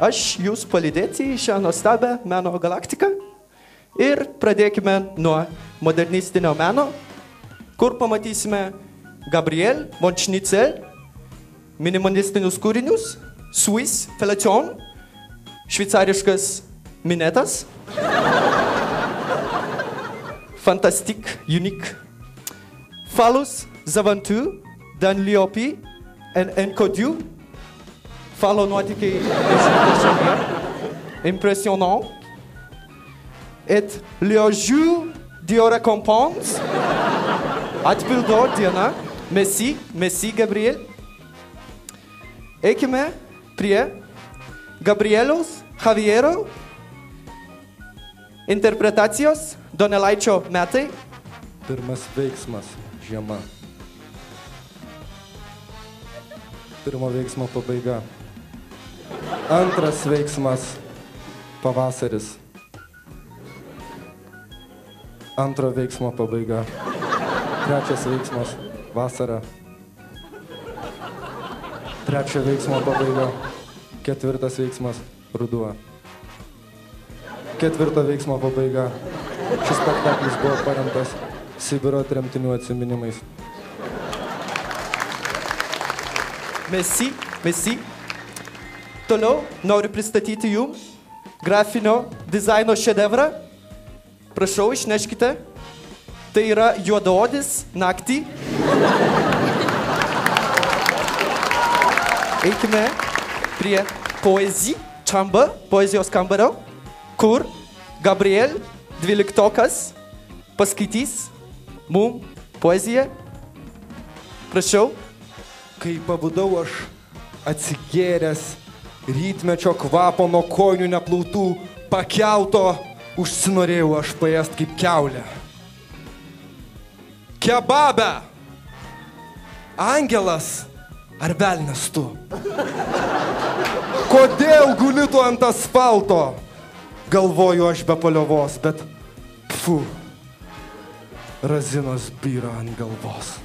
aš jūs palydėti į šią nuostabią meno galaktiką ir pradėkime nuo modernistinio meno, kur pamatysime Gabriel von Schnitzel, minimalistinius kūrinius, Swiss Fellation, šveicariškas minetas, Fantastique Unique, Phallus Zavantu, Dan Liopi, Encodiu, Fallo nuotykiai impressionnant, et Liojų Dio Récompense, atpildo diena, Messi Gabriel. Eikime prie Gabrieliaus Javiero interpretacijos Donelaičio metai. Pirmas veiksmas – žiema. Pirmo veiksmo pabaiga. Antras veiksmas – pavasaris. Antro veiksmo pabaiga. Trečias veiksmas – vasara. Trečio veiksmo pabaiga. Ketvirtas veiksmas – ruduo. Ketvirto veiksmo pabaiga. Šis spektaklis buvo paremtas Sibiro tremtinių atsiminimais. Messi. Toliau noriu pristatyti jums grafinio dizaino šedevrą. Prašau, išneškite. Tai yra Juodaodis naktį. Eikime prie poezijos kambario, kur Gabriel 12-okas paskaitys mum poeziją. Prašau. Kai pabudau aš atsigėręs, rytmečio kvapo nuo kojų neplautų pakelto, užsinorėjau aš paėst kaip kiaulė. Kebabę! Angelas ar velnias tu? Kodėl guli tu ant asfalto? Galvoju aš be paliovos, bet pfu, razinos byra ant galvos.